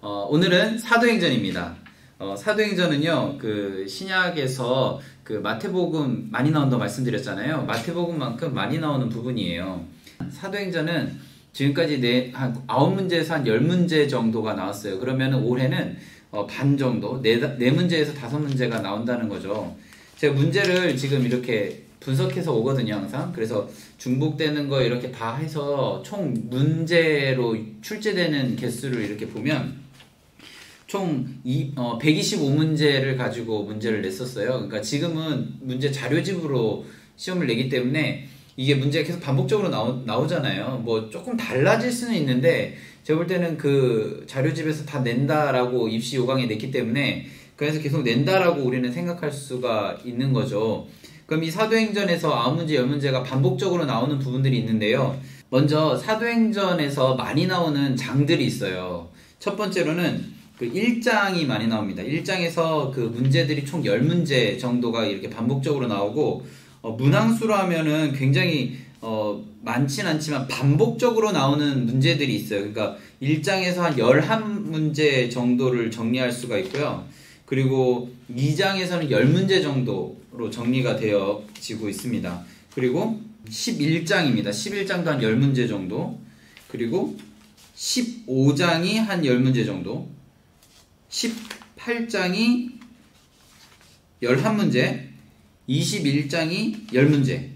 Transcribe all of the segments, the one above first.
오늘은 사도행전입니다. 사도행전은요, 그 신약에서 그 마태복음 많이 나온다고 말씀드렸잖아요. 마태복음만큼 많이 나오는 부분이에요. 사도행전은 지금까지 한 9문제에서 한 10문제 정도가 나왔어요. 그러면 올해는 반 정도, 4문제에서 5문제가 나온다는 거죠. 제가 문제를 지금 이렇게 분석해서 오거든요, 항상. 그래서 중복되는 거 이렇게 다 해서 총 문제로 출제되는 개수를 이렇게 보면 총 125문제를 가지고 문제를 냈었어요. 그러니까 지금은 문제 자료집으로 시험을 내기 때문에 이게 문제가 계속 반복적으로 나오잖아요. 뭐 조금 달라질 수는 있는데 제가 볼 때는 그 자료집에서 다 낸다라고 입시 요강에 냈기 때문에 그래서 계속 낸다라고 우리는 생각할 수가 있는 거죠. 그럼 이 사도행전에서 9문제, 10문제가 반복적으로 나오는 부분들이 있는데요. 먼저 사도행전에서 많이 나오는 장들이 있어요. 첫 번째로는 그 1장이 많이 나옵니다. 1장에서 그 문제들이 총 10문제 정도가 이렇게 반복적으로 나오고 문항수로 하면은 굉장히 많진 않지만 반복적으로 나오는 문제들이 있어요. 그러니까 1장에서 한 11문제 정도를 정리할 수가 있고요. 그리고 2장에서는 10문제 정도로 정리가 되어지고 있습니다. 그리고 11장입니다. 11장도 한 10문제 정도. 그리고 15장이 한 10문제 정도. 18장이 11문제. 21장이 10문제.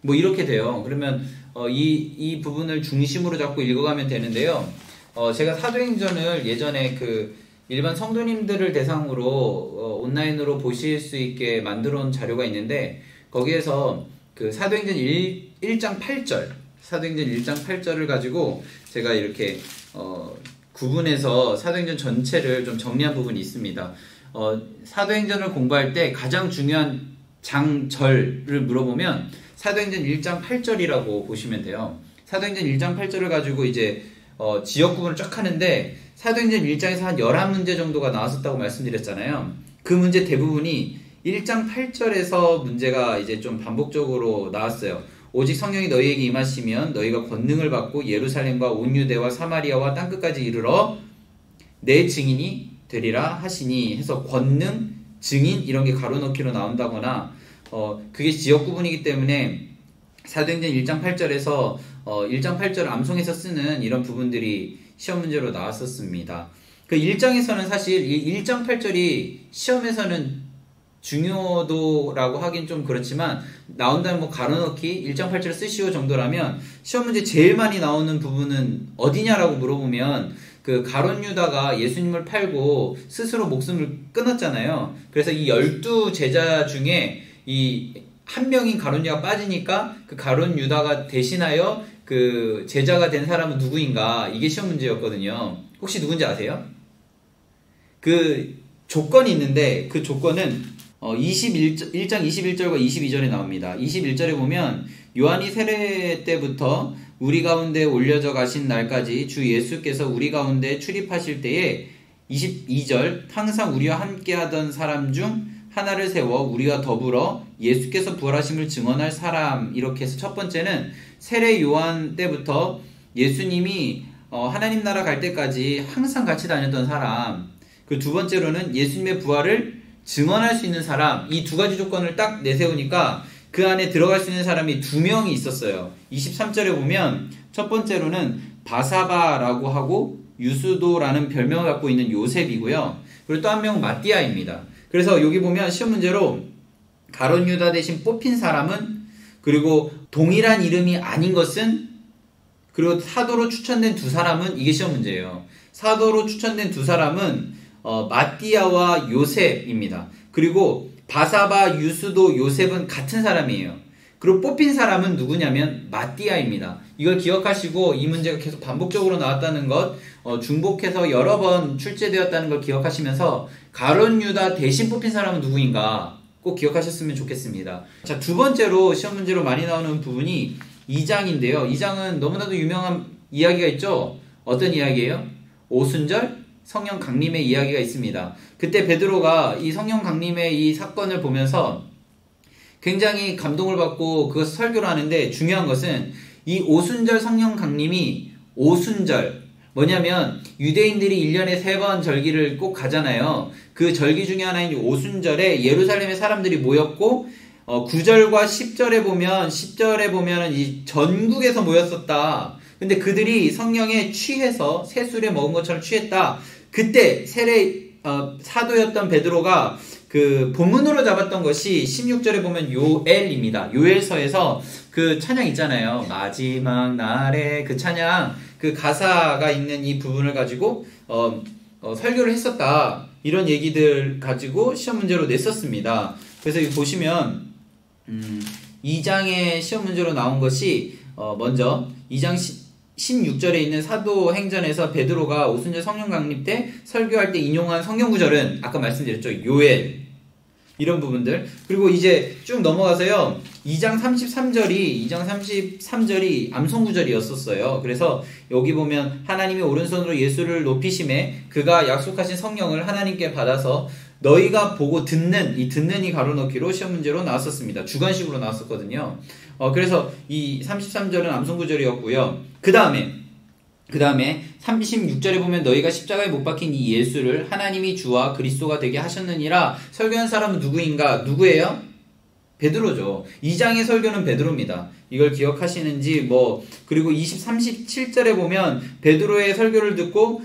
뭐 이렇게 돼요. 그러면 이 부분을 중심으로 잡고 읽어가면 되는데요. 제가 사도행전을 예전에 그 일반 성도님들을 대상으로 온라인으로 보실 수 있게 만들어 온 자료가 있는데 거기에서 그 사도행전 1장 8절 사도행전 1장 8절을 가지고 제가 이렇게 구분해서 사도행전 전체를 좀 정리한 부분이 있습니다. 사도행전을 공부할 때 가장 중요한 장절을 물어보면 사도행전 1장 8절이라고 보시면 돼요. 사도행전 1장 8절을 가지고 이제 지역 구분을 쫙 하는데 사도행전 1장에서 한 11문제 정도가 나왔었다고 말씀드렸잖아요. 그 문제 대부분이 1장 8절에서 문제가 이제 좀 반복적으로 나왔어요. 오직 성령이 너희에게 임하시면 너희가 권능을 받고 예루살렘과 온 유대와 사마리아와 땅끝까지 이르러 내 증인이 되리라 하시니 해서 권능, 증인 이런 게 가로넣기로 나온다거나 그게 지역 구분이기 때문에 사도행전 1장 8절에서 1장 8절 암송해서 쓰는 이런 부분들이 시험 문제로 나왔었습니다. 그 1장에서는 사실 1장 8절이 시험에서는 중요도라고 하긴 좀 그렇지만 나온다면 뭐 가로넣기 1장 8절 쓰시오 정도라면 시험 문제 제일 많이 나오는 부분은 어디냐라고 물어보면 그 가룟 유다가 예수님을 팔고 스스로 목숨을 끊었잖아요. 그래서 이 12제자 중에 이 한 명인 가룟 유다가 빠지니까 그 가룟 유다가 대신하여 그 제자가 된 사람은 누구인가 이게 시험 문제였거든요. 혹시 누군지 아세요? 그 조건이 있는데 그 조건은 1장 21절과 22절에 나옵니다. 21절에 보면 요한이 세례 때부터 우리 가운데 올려져 가신 날까지 주 예수께서 우리 가운데 출입하실 때에 22절 항상 우리와 함께 하던 사람 중 하나를 세워 우리와 더불어 예수께서 부활하심을 증언할 사람 이렇게 해서 첫 번째는 세례 요한 때부터 예수님이 하나님 나라 갈 때까지 항상 같이 다녔던 사람 그 두 번째로는 예수님의 부활을 증언할 수 있는 사람 이 두 가지 조건을 딱 내세우니까 그 안에 들어갈 수 있는 사람이 2명이 있었어요. 23절에 보면 첫 번째로는 바사바라고 하고 유수도라는 별명을 갖고 있는 요셉이고요. 그리고 또 한 명은 마띠아입니다. 그래서 여기 보면 시험 문제로 가룟 유다 대신 뽑힌 사람은 그리고 동일한 이름이 아닌 것은 그리고 사도로 추천된 두 사람은 이게 시험 문제예요. 사도로 추천된 두 사람은 마띠아와 요셉입니다. 그리고 바사바, 유수도, 요셉은 같은 사람이에요. 그리고 뽑힌 사람은 누구냐면 마띠아입니다. 이걸 기억하시고 이 문제가 계속 반복적으로 나왔다는 것 중복해서 여러 번 출제되었다는 걸 기억하시면서 가룟 유다 대신 뽑힌 사람은 누구인가 꼭 기억하셨으면 좋겠습니다. 자, 두 번째로 시험 문제로 많이 나오는 부분이 2장인데요. 2장은 너무나도 유명한 이야기가 있죠. 어떤 이야기예요? 오순절 성령 강림의 이야기가 있습니다. 그때 베드로가 이 성령 강림의 이 사건을 보면서 굉장히 감동을 받고 그것을 설교를 하는데 중요한 것은 이 오순절 성령 강림이 오순절 뭐냐면 유대인들이 1년에 3번 절기를 꼭 가잖아요. 그 절기 중에 하나인 오순절에 예루살렘의 사람들이 모였고 9절과 10절에 보면은 이 전국에서 모였었다. 근데 그들이 성령에 취해서 새술에 먹은 것처럼 취했다. 그때 사도였던 베드로가 그 본문으로 잡았던 것이 16절에 보면 요엘입니다. 요엘서에서 그 찬양 있잖아요. 마지막 날에 그 찬양, 그 가사가 있는 이 부분을 가지고 설교를 했었다. 이런 얘기들 가지고 시험 문제로 냈었습니다. 그래서 여기 보시면 2장의 시험 문제로 나온 것이 먼저 2장 16절에 있는 사도행전에서 베드로가 오순절 성령 강림 때 설교할 때 인용한 성경 구절은 아까 말씀드렸죠. 요엘 이런 부분들. 그리고 이제 쭉 넘어가서요. 2장 33절이 암송 구절이었었어요. 그래서 여기 보면 하나님이 오른손으로 예수를 높이심에 그가 약속하신 성령을 하나님께 받아서 너희가 보고 듣는 이 가로넣기로 시험 문제로 나왔었습니다. 주관식으로 나왔었거든요. 그래서 이 33절은 암송 구절이었고요. 그 다음에 36절에 보면 너희가 십자가에 못 박힌 이 예수를 하나님이 주와 그리스도가 되게 하셨느니라. 설교한 사람은 누구예요? 베드로죠. 2장의 설교는 베드로입니다. 이걸 기억하시는지 그리고 37절에 보면 베드로의 설교를 듣고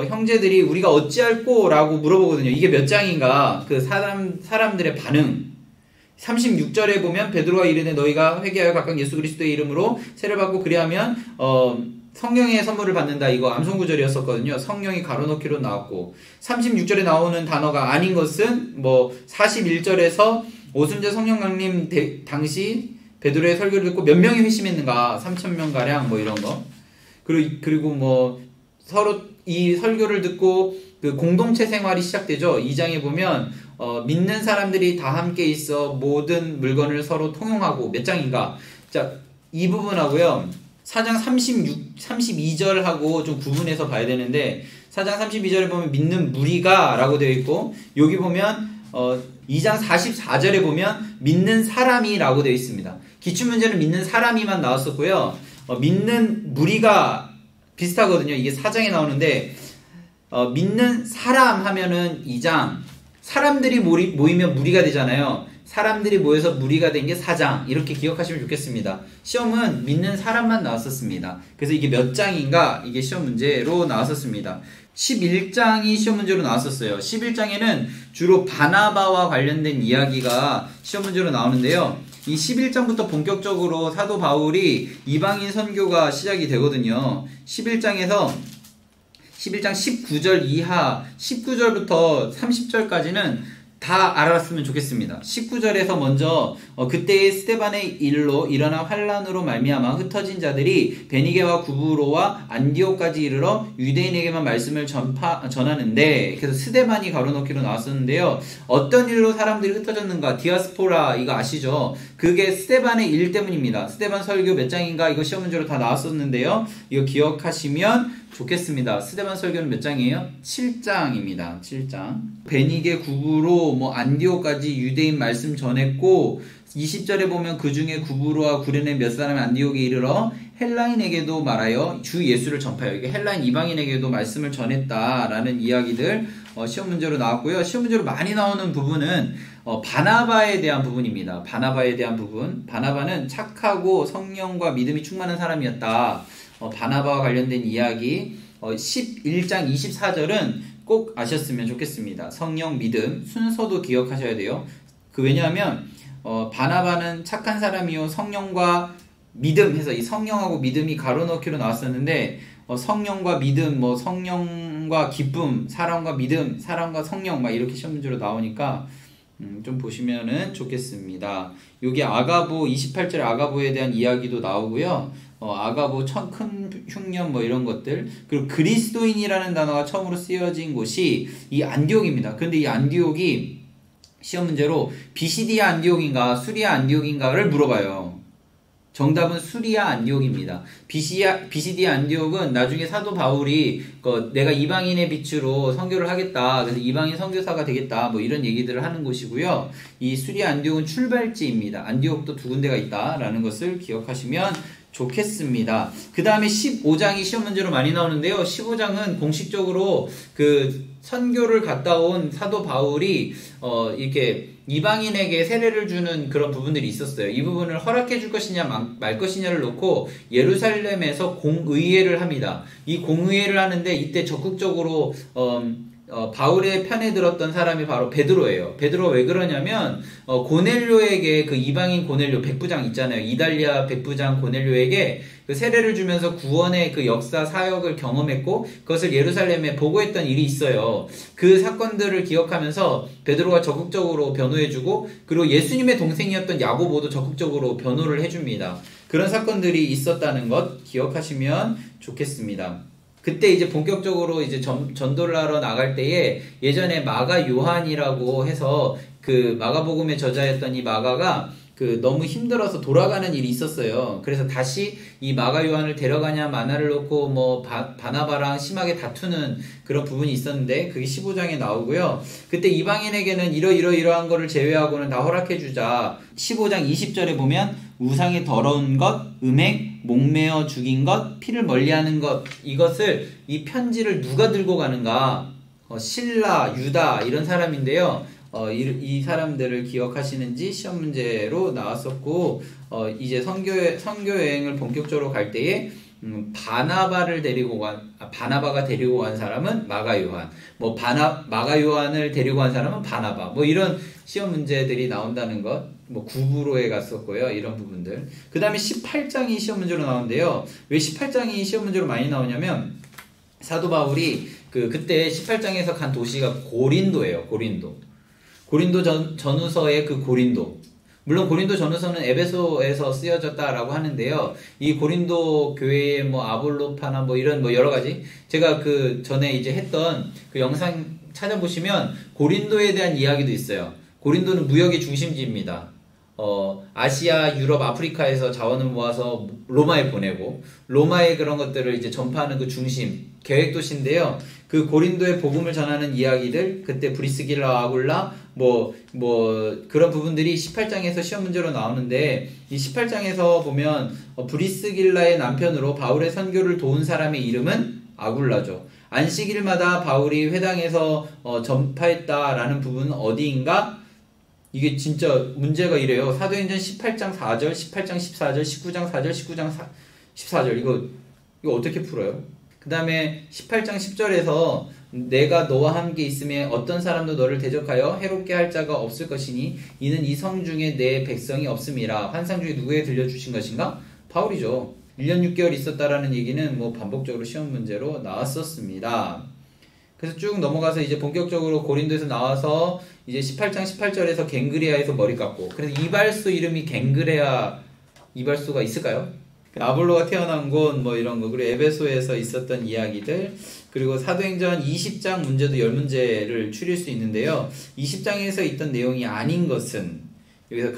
형제들이 우리가 어찌할꼬 라고 물어보거든요. 이게 몇 장인가? 그 사람들의 반응. 36절에 보면 베드로가 이르되 너희가 회개하여 각각 예수 그리스도의 이름으로 세를 받고 그리하면 성령의 선물을 받는다. 이거 암송 구절이었었거든요. 성령이 가로넣기로 나왔고 36절에 나오는 단어가 아닌 것은 41절에서 오순절 성령 강림 당시 베드로의 설교를 듣고 몇 명이 회심했는가? 3,000명 가량 이런 거. 그리고 서로 이 설교를 듣고 그 공동체 생활이 시작되죠. 2장에 보면 믿는 사람들이 다 함께 있어 모든 물건을 서로 통용하고 몇 장인가? 자, 이 부분하고요. 4장 32절하고 좀 구분해서 봐야 되는데 4장 32절에 보면 믿는 무리가 라고 되어 있고 여기 보면 2장 44절에 보면 믿는 사람이 라고 되어 있습니다. 기출문제는 믿는 사람이만 나왔었고요. 믿는 무리가 비슷하거든요. 이게 4장에 나오는데 믿는 사람 하면은 2장 사람들이 모이면 무리가 되잖아요. 사람들이 모여서 무리가 된 게 4장 이렇게 기억하시면 좋겠습니다. 시험은 믿는 사람만 나왔었습니다. 그래서 이게 몇 장인가 이게 시험 문제로 나왔었습니다. 11장이 시험 문제로 나왔었어요. 11장에는 주로 바나바와 관련된 이야기가 시험 문제로 나오는데요. 이 11장부터 본격적으로 사도 바울이 이방인 선교가 시작이 되거든요. 11장 19절 이하 19절부터 30절까지는 다 알았으면 좋겠습니다. 19절에서 먼저 그때의 스데반의 일로 일어난 환란으로 말미암아 흩어진 자들이 베니게와 구브로와 안디옥까지 이르러 유대인에게만 말씀을 전하는데 그래서 스데반이 가로넣기로 나왔었는데요. 어떤 일로 사람들이 흩어졌는가? 디아스포라 이거 아시죠? 그게 스데반의 일 때문입니다. 스데반 설교 몇 장인가 이거 시험 문제로 다 나왔었는데요. 이거 기억하시면 좋겠습니다. 스데반 설교는 몇 장이에요? 7장입니다. 7장. 베니게 구브로 안디옥까지 유대인 말씀 전했고 20절에 보면 그 중에 구브로와 구레네 몇 사람이 안디옥에 이르러 헬라인에게도 말하여 주 예수를 전파하여 이게 헬라인 이방인에게도 말씀을 전했다라는 이야기들 시험 문제로 나왔고요. 시험 문제로 많이 나오는 부분은 바나바에 대한 부분입니다. 바나바에 대한 부분. 바나바는 착하고 성령과 믿음이 충만한 사람이었다. 바나바와 관련된 이야기 11장 24절은 꼭 아셨으면 좋겠습니다. 성령, 믿음, 순서도 기억하셔야 돼요. 왜냐하면 바나바는 착한 사람이요 성령과 믿음 해서 이 성령하고 믿음이 가로넣기로 나왔었는데 성령과 믿음, 성령과 기쁨, 사랑과 믿음, 사랑과 성령 이렇게 시험 문제로 나오니까 좀 보시면은 좋겠습니다. 여기 아가보 28절 아가보에 대한 이야기도 나오고요. 아가보 큰 흉년 이런 것들 그리고 그리스도인이라는 단어가 처음으로 쓰여진 곳이 이 안디옥입니다. 근데 이 안디옥이 시험 문제로 비시디아 안디옥인가 수리아 안디옥인가를 물어봐요. 정답은 수리아 안디옥입니다. 비시디아 안디옥은 나중에 사도 바울이 내가 이방인의 빛으로 선교를 하겠다. 그래서 이방인 선교사가 되겠다. 이런 얘기들을 하는 곳이고요. 이 수리아 안디옥은 출발지입니다. 안디옥도 두 군데가 있다라는 것을 기억하시면 좋겠습니다. 그 다음에 15장이 시험 문제로 많이 나오는데요. 15장은 공식적으로 그 선교를 갔다 온 사도 바울이 이렇게 이방인에게 세례를 주는 그런 부분들이 있었어요. 이 부분을 허락해 줄 것이냐 말 것이냐를 놓고 예루살렘에서 공의회를 합니다. 이 공의회를 하는데 이때 적극적으로 바울의 편에 들었던 사람이 바로 베드로예요. 베드로가 왜 그러냐면 고넬료에게 그 이방인 고넬료 백부장 있잖아요. 이달리아 백부장 고넬료에게 그 세례를 주면서 구원의 그 역사 사역을 경험했고 그것을 예루살렘에 보고했던 일이 있어요. 그 사건들을 기억하면서 베드로가 적극적으로 변호해주고 그리고 예수님의 동생이었던 야고보도 적극적으로 변호를 해줍니다. 그런 사건들이 있었다는 것 기억하시면 좋겠습니다. 그때 이제 본격적으로 이제 전도를 하러 나갈 때에 예전에 마가 요한이라고 해서 그 마가복음의 저자였던 이 마가가 그 너무 힘들어서 돌아가는 일이 있었어요. 그래서 다시 이 마가 요한을 데려가냐 마나를 놓고 뭐 바나바랑 심하게 다투는 그런 부분이 있었는데 그게 15장에 나오고요. 그때 이방인에게는 이러한 거를 제외하고는 다 허락해주자. 15장 20절에 보면 우상의 더러운 것, 음행, 목매어 죽인 것, 피를 멀리하는 것 이것을 이 편지를 누가 들고 가는가? 실라, 유다 이런 사람인데요. 이 사람들을 기억하시는지 시험 문제로 나왔었고 이제 선교 여행을 본격적으로 갈 때에 바나바가 데리고 간 사람은 마가 요한, 마가 요한을 데리고 간 사람은 바나바, 이런 시험 문제들이 나온다는 것, 구부로에 갔었고요, 이런 부분들. 그 다음에 18장이 시험 문제로 나오는데요. 왜 18장이 시험 문제로 많이 나오냐면, 사도 바울이 그때 18장에서 간 도시가 고린도예요, 고린도 전후서의 그 고린도. 물론 고린도 전후서는 에베소에서 쓰여졌다라고 하는데요. 이 고린도 교회의 아볼로파나 이런 여러 가지 제가 그 전에 이제 했던 그 영상 찾아보시면 고린도에 대한 이야기도 있어요. 고린도는 무역의 중심지입니다. 아시아, 유럽, 아프리카에서 자원을 모아서 로마에 보내고 로마의 그런 것들을 이제 전파하는 그 중심 계획 도시인데요. 그 고린도의 복음을 전하는 이야기들, 그때 브리스길라, 아굴라, 그런 부분들이 18장에서 시험 문제로 나오는데, 이 18장에서 보면, 브리스길라의 남편으로 바울의 선교를 도운 사람의 이름은 아굴라죠. 안식일마다 바울이 회당에서 전파했다라는 부분은 어디인가? 이게 진짜 문제가 이래요. 사도행전 18장 4절, 18장 14절, 19장 4절, 19장 14절. 이거 어떻게 풀어요? 그 다음에 18장 10절에서 내가 너와 함께 있음에 어떤 사람도 너를 대적하여 해롭게 할 자가 없을 것이니 이는 이 성 중에 내 백성이 없음이라. 환상 중에 누구에게 들려주신 것인가? 바울이죠. 1년 6개월 있었다라는 얘기는 반복적으로 시험 문제로 나왔었습니다. 그래서 쭉 넘어가서 이제 본격적으로 고린도에서 나와서 이제 18장 18절에서 갱그레아에서 머리 깎고, 그래서 이발소 이름이 갱그레아 이발소가 있을까요? 아볼로가 태어난 곳 이런 거, 그리고 에베소에서 있었던 이야기들, 그리고 사도행전 20장 문제도 10문제를 추릴 수 있는데요. 20장에서 있던 내용이 아닌 것은 여기서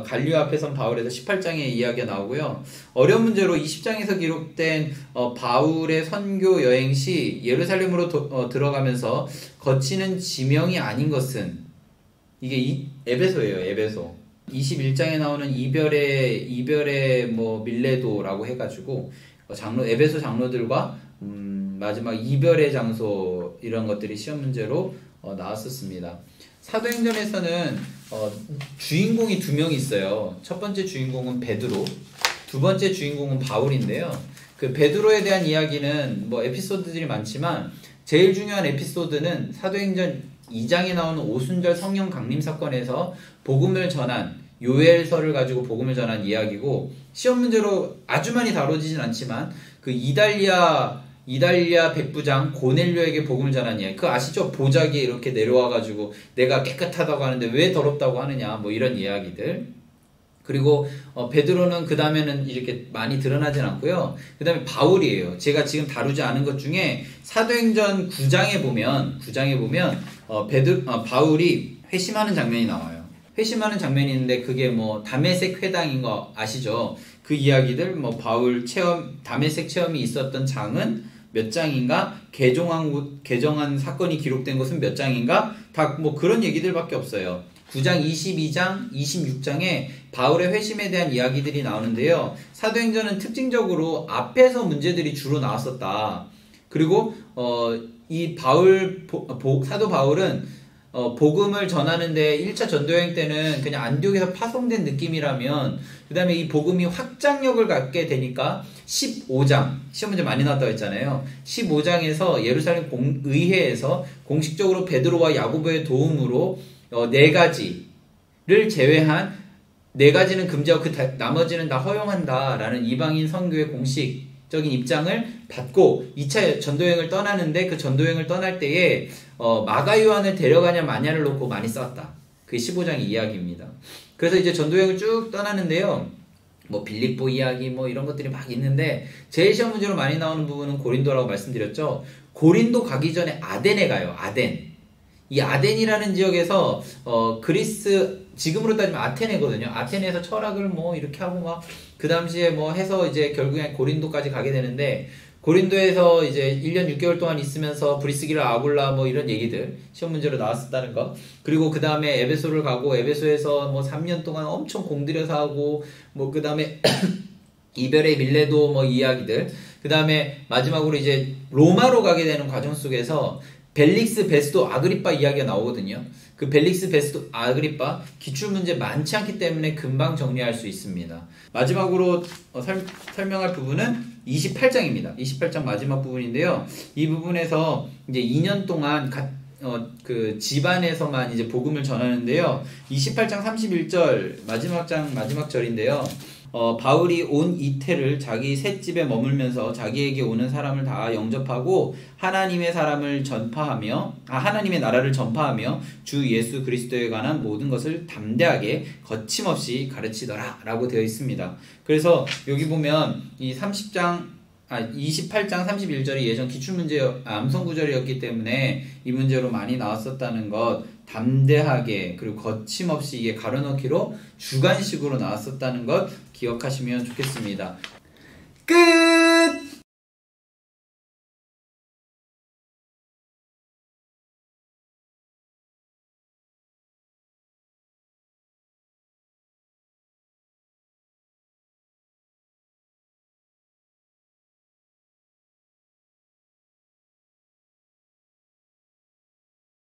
갈리오 앞에 선 바울에서 18장의 이야기가 나오고요. 어려운 문제로 20장에서 기록된 바울의 선교 여행 시 예루살렘으로 들어가면서 거치는 지명이 아닌 것은 이게 에베소예요. 에베소. 21장에 나오는 이별의 밀레도라고 해가지고 에베소 장로들과 마지막 이별의 장소 이런 것들이 시험 문제로 나왔었습니다. 사도행전에서는 주인공이 두 명 있어요. 첫 번째 주인공은 베드로, 두 번째 주인공은 바울인데요. 그 베드로에 대한 이야기는 에피소드들이 많지만 제일 중요한 에피소드는 사도행전 2장에 나오는 오순절 성령 강림 사건에서 복음을 전한 요엘서를 가지고 복음을 전한 이야기고, 시험 문제로 아주 많이 다뤄지진 않지만 그 이달리아 백부장 고넬료에게 복음을 전한 이야기, 그거 아시죠? 보자기에 이렇게 내려와가지고 내가 깨끗하다고 하는데 왜 더럽다고 하느냐, 이런 이야기들. 그리고 베드로는 그 다음에는 이렇게 많이 드러나진 않고요. 그 다음에 바울이에요. 제가 지금 다루지 않은 것 중에 사도행전 9장에 보면 바울이 회심하는 장면이 나와요. 회심하는 장면이 있는데 그게 다메섹 회당인 거 아시죠? 그 이야기들, 바울 다메섹 체험이 있었던 장은 몇 장인가, 개정한 사건이 기록된 것은 몇 장인가, 다 그런 얘기들밖에 없어요. 9장, 22장, 26장에 바울의 회심에 대한 이야기들이 나오는데요. 사도행전은 특징적으로 앞에서 문제들이 주로 나왔었다. 그리고 이 사도 바울은 복음을 전하는데 1차 전도여행 때는 그냥 안디옥에서 파송된 느낌이라면 그 다음에 이 복음이 확장력을 갖게 되니까 15장 시험 문제 많이 나왔다고 했잖아요. 15장에서 예루살렘 의회에서 공식적으로 베드로와 야고보의 도움으로 4가지를 제외한 4가지는 금지하고 나머지는 다 허용한다라는 이방인 선교의 공식적인 입장을 받고 2차 전도여행을 떠나는데 그 전도여행을 떠날 때에 마가 요한을 데려가냐 마냐를 놓고 많이 싸웠다. 그게 15장의 이야기입니다. 그래서 이제 전도여행을 쭉 떠나는데요. 뭐 빌립보 이야기 뭐 이런 것들이 막 있는데 제일 시험 문제로 많이 나오는 부분은 고린도라고 말씀드렸죠. 고린도 가기 전에 아덴에 가요. 아덴. 이 아덴이라는 지역에서 그리스 지금으로 따지면 아테네거든요. 아테네에서 철학을 뭐 이렇게 하고 막 그 당시에 뭐 해서 이제 결국엔 고린도까지 가게 되는데 고린도에서 이제 1년 6개월 동안 있으면서 브리스기라 아굴라 뭐 이런 얘기들 시험 문제로 나왔었다는 거. 그리고 그 다음에 에베소를 가고 에베소에서 뭐 3년 동안 엄청 공들여서 하고 뭐 그 다음에 이별의 밀레도 뭐 이야기들. 그 다음에 마지막으로 이제 로마로 가게 되는 과정 속에서 벨릭스 베스도 아그리빠 이야기가 나오거든요. 그 벨릭스 베스도 아그리빠 기출문제 많지 않기 때문에 금방 정리할 수 있습니다. 마지막으로 설명할 부분은 28장입니다. 28장 마지막 부분인데요. 이 부분에서 이제 2년 동안 그 집안에서만 이제 복음을 전하는데요. 28장 31절 마지막 절인데요. 바울이 온 이태를 자기 셋집에 머물면서 자기에게 오는 사람을 다 영접하고 하나님의 나라를 전파하며 주 예수 그리스도에 관한 모든 것을 담대하게 거침없이 가르치더라 라고 되어 있습니다. 그래서 여기 보면 이 28장 31절이 예전 기출문제 암송구절이었기 때문에 이 문제로 많이 나왔었다는 것, 담대하게 그리고 거침없이 이게 가로넣기로 주관식으로 나왔었다는 것 기억하시면 좋겠습니다. 끝!